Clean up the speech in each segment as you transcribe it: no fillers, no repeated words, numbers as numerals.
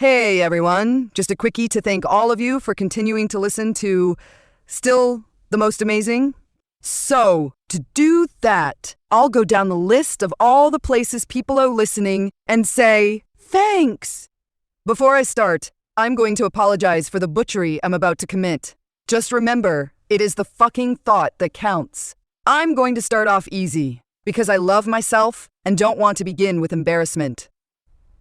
Hey everyone, just a quickie to thank all of you for continuing to listen to Still the Most Amazing. So, to do that, I'll go down the list of all the places people are listening and say thanks. Before I start, I'm going to apologize for the butchery I'm about to commit. Just remember, it is the fucking thought that counts. I'm going to start off easy, because I love myself and don't want to begin with embarrassment.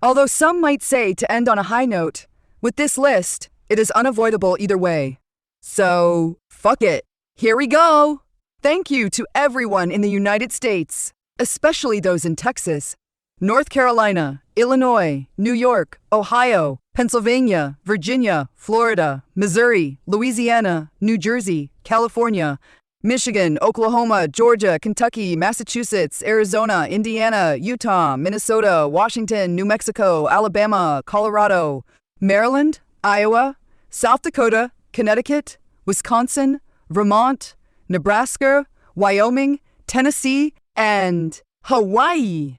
Although some might say to end on a high note, with this list, it is unavoidable either way. So, fuck it. Here we go! Thank you to everyone in the United States, especially those in Texas, North Carolina, Illinois, New York, Ohio, Pennsylvania, Virginia, Florida, Missouri, Louisiana, New Jersey, California, Michigan, Oklahoma, Georgia, Kentucky, Massachusetts, Arizona, Indiana, Utah, Minnesota, Washington, New Mexico, Alabama, Colorado, Maryland, Iowa, South Dakota, Connecticut, Wisconsin, Vermont, Nebraska, Wyoming, Tennessee, and Hawaii.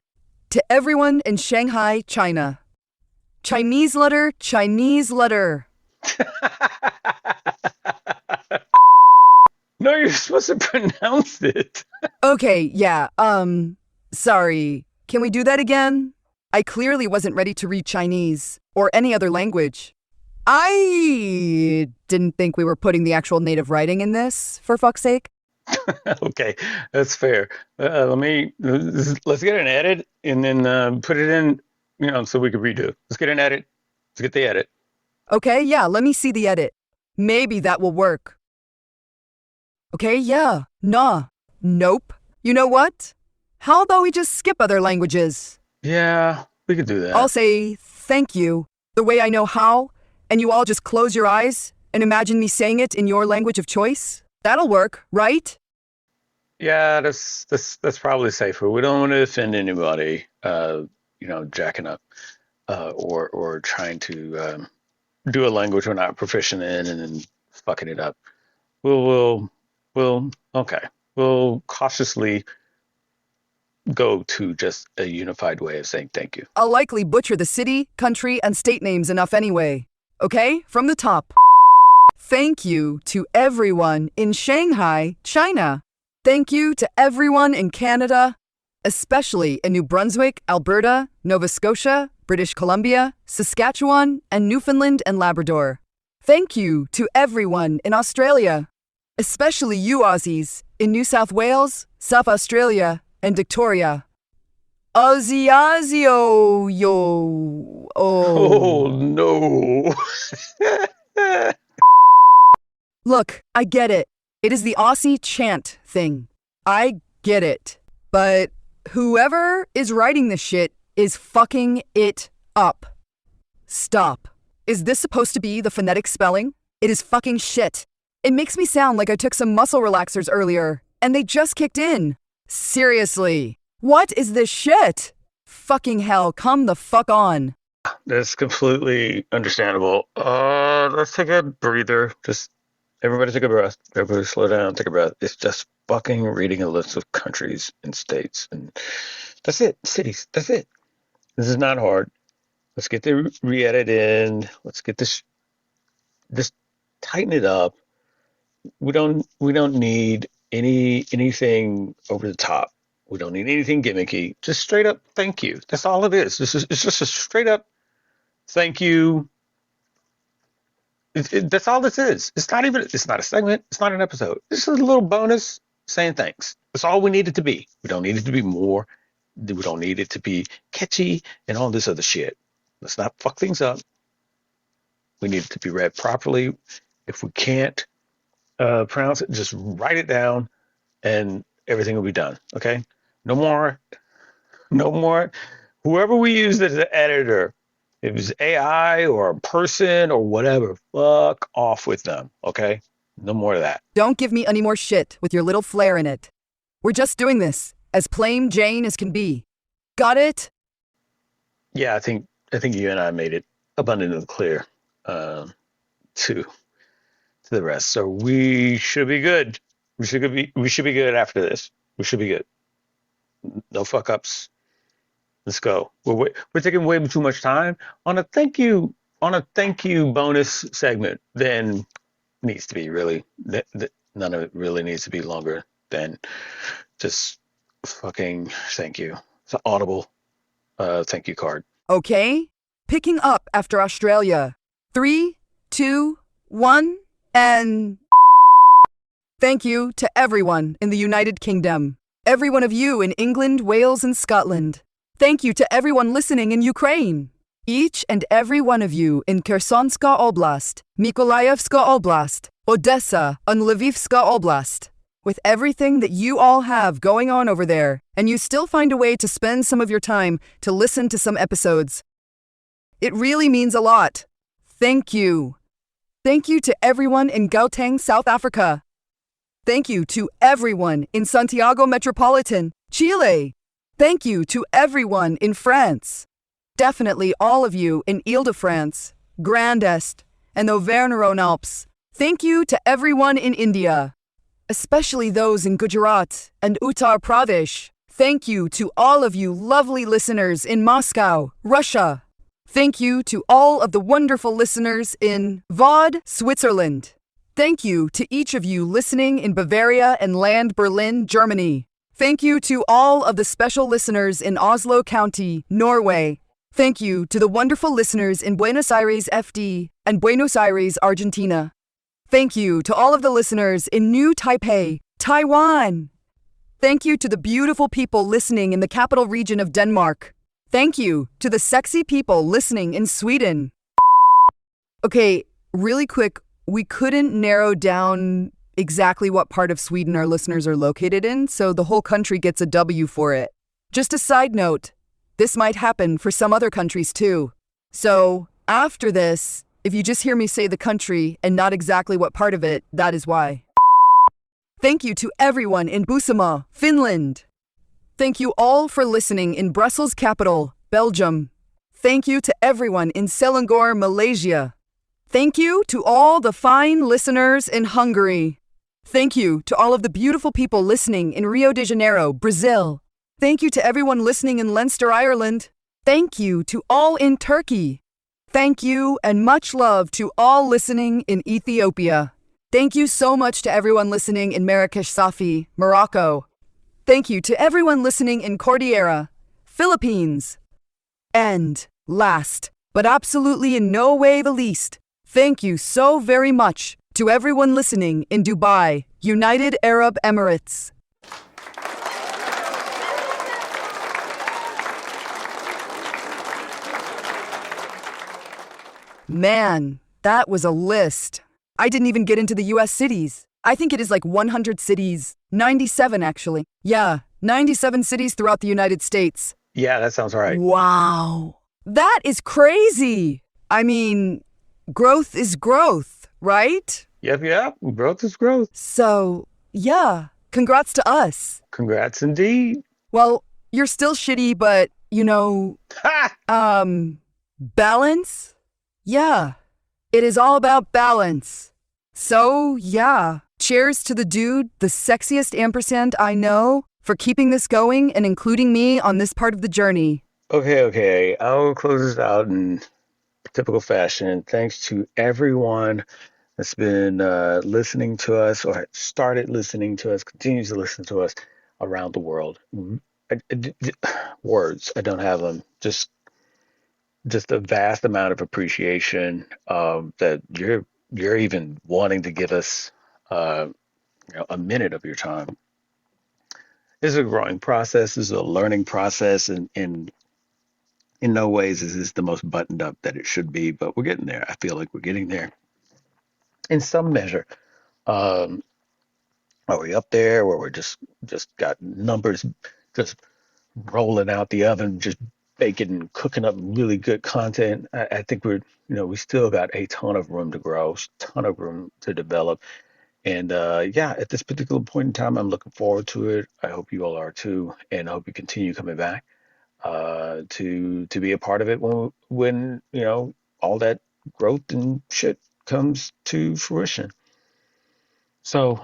To everyone in Shanghai, China. Chinese letter, Chinese letter. No, you're supposed to pronounce it. Okay, yeah, sorry. Can we do that again? I clearly wasn't ready to read Chinese or any other language. I didn't think we were putting the actual native writing in this, for fuck's sake. Okay, that's fair. Let's get an edit and then put it in, so we can redo. Let's get an edit. Let's get the edit. Okay, yeah, let me see the edit. Maybe that will work. Okay, yeah, nah, nope. You know what? How about we just skip other languages? Yeah, we could do that. I'll say thank you the way I know how, and you all just close your eyes and imagine me saying it in your language of choice. That'll work, right? Yeah, that's probably safer. We don't want to offend anybody, jacking up, or trying to do a language we're not proficient in and then fucking it up. Okay. We'll cautiously go to just a unified way of saying thank you. I'll likely butcher the city, country, and state names enough anyway. Okay, from the top. Thank you to everyone in Shanghai, China. Thank you to everyone in Canada, especially in New Brunswick, Alberta, Nova Scotia, British Columbia, Saskatchewan, and Newfoundland and Labrador. Thank you to everyone in Australia, especially you Aussies in New South Wales, South Australia, and Victoria. Aussie yo. Oh Oh. no. Look, I get it. It is the Aussie chant thing. I get it. But whoever is writing this shit is fucking it up. Stop. Is this supposed to be the phonetic spelling? It is fucking shit. It makes me sound like I took some muscle relaxers earlier, and they just kicked in. Seriously. What is this shit? Fucking hell, come the fuck on. That's completely understandable. Let's take a breather. Just everybody take a breath. Everybody slow down, take a breath. It's just fucking reading a list of countries and states, and that's it. Cities. That's it. This is not hard. Let's get the re-edit in. Let's get this. Just tighten it up. We don't need anything over the top. We don't need anything gimmicky. Just straight up thank you. That's all it is. It's just a straight up thank you. That's all this is. It's not a segment. It's not an episode. This is a little bonus saying thanks. That's all we need it to be. We don't need it to be more. We don't need it to be catchy and all this other shit. Let's not fuck things up. We need it to be read properly. If we can't pronounce it, just write it down and everything will be done. Okay? No more. Whoever we use as an editor, if it's AI or a person or whatever, fuck off with them. Okay? No more of that. Don't give me any more shit with your little flair in it. We're just doing this, as plain Jane as can be. Got it? Yeah, I think you and I made it abundantly clear to the rest. So we should be good. We should be good after this. We should be good. No fuck ups. Let's go. We're taking way too much time on a thank you on a thank you bonus segment, then needs to be really none of it really needs to be longer than just fucking thank you. It's an audible thank you card. Okay? Picking up after Australia. 3, 2, 1, and thank you to everyone in the United Kingdom. Every one of you in England, Wales, and Scotland. Thank you to everyone listening in Ukraine. Each and every one of you in Khersonska Oblast, Mykolaievska Oblast, Odessa, and Lvivska Oblast. With everything that you all have going on over there, and you still find a way to spend some of your time to listen to some episodes. It really means a lot. Thank you. Thank you to everyone in Gauteng, South Africa. Thank you to everyone in Santiago Metropolitan, Chile. Thank you to everyone in France. Definitely all of you in Ile-de-France, Grand Est, and the Auvergne-Rhône-Alpes. Thank you to everyone in India, especially those in Gujarat and Uttar Pradesh. Thank you to all of you lovely listeners in Moscow, Russia. Thank you to all of the wonderful listeners in Vaud, Switzerland. Thank you to each of you listening in Bavaria and Land Berlin, Germany. Thank you to all of the special listeners in Oslo County, Norway. Thank you to the wonderful listeners in Buenos Aires, FD, and Buenos Aires, Argentina. Thank you to all of the listeners in New Taipei, Taiwan. Thank you to the beautiful people listening in the capital region of Denmark. Thank you to the sexy people listening in Sweden. Okay, really quick, we couldn't narrow down exactly what part of Sweden our listeners are located in, so the whole country gets a W for it. Just a side note, this might happen for some other countries too. So, after this, if you just hear me say the country and not exactly what part of it, that is why. Thank you to everyone in Busama, Finland. Thank you all for listening in Brussels capital, Belgium. Thank you to everyone in Selangor, Malaysia. Thank you to all the fine listeners in Hungary. Thank you to all of the beautiful people listening in Rio de Janeiro, Brazil. Thank you to everyone listening in Leinster, Ireland. Thank you to all in Turkey. Thank you and much love to all listening in Ethiopia. Thank you so much to everyone listening in Marrakesh, Safi, Morocco. Thank you to everyone listening in Cordillera, Philippines. And last, but absolutely in no way the least, thank you so very much to everyone listening in Dubai, United Arab Emirates. Man, that was a list. I didn't even get into the US cities. I think it is like 100 cities. 97 actually. Yeah, 97 cities throughout the United States. Yeah, that sounds right. Wow. That is crazy. I mean, growth is growth, right? Yep. Growth is growth. So, yeah, congrats to us. Congrats indeed. Well, you're still shitty, but, Ha! balance? Yeah, it is all about balance. So, yeah, cheers to the dude, the sexiest ampersand I know, for keeping this going and including me on this part of the journey. Okay. I'll close this out in typical fashion. Thanks to everyone that's been listening to us or started listening to us, continues to listen to us around the world. Words, I don't have them. Just a vast amount of appreciation that you're even wanting to give us a minute of your time. This is a growing process. This is a learning process, and in no ways is this the most buttoned up that it should be, but we're getting there. I feel like we're getting there in some measure. Um, are we up there where we're just got numbers just rolling out the oven, just baking and cooking up really good content? I think we still got a ton of room to grow, ton of room to develop. And yeah, at this particular point in time, I'm looking forward to it. I hope you all are too, and I hope you continue coming back to be a part of it when all that growth and shit comes to fruition. So,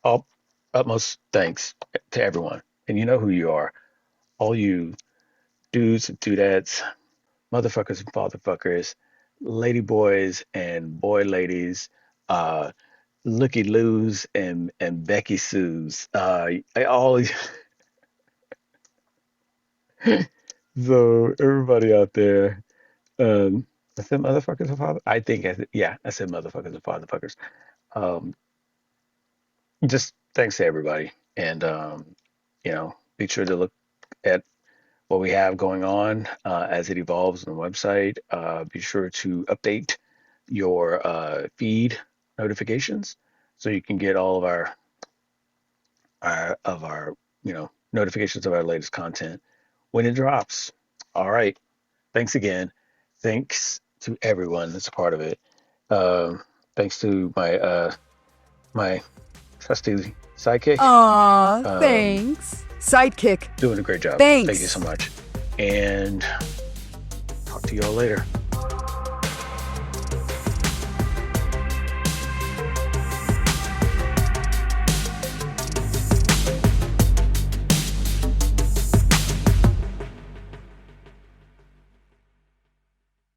all utmost thanks to everyone, and you know who you are, all you dudes and dudettes, motherfuckers and fatherfuckers, lady boys and boy ladies, Looky Loos and Becky Sue's. I always so everybody out there. I said motherfuckers and father. I think I said motherfuckers and fatherfuckers. Um, just thanks to everybody, and be sure to look at what we have going on as it evolves on the website. Be sure to update your feed notifications so you can get all of our notifications of our latest content when it drops. All right. Thanks again. Thanks to everyone that's a part of it. Thanks to my trusty sidekick. Aw, Um, thanks. Sidekick. Doing a great job. Thank you Thanks. so much. And talk to you all later.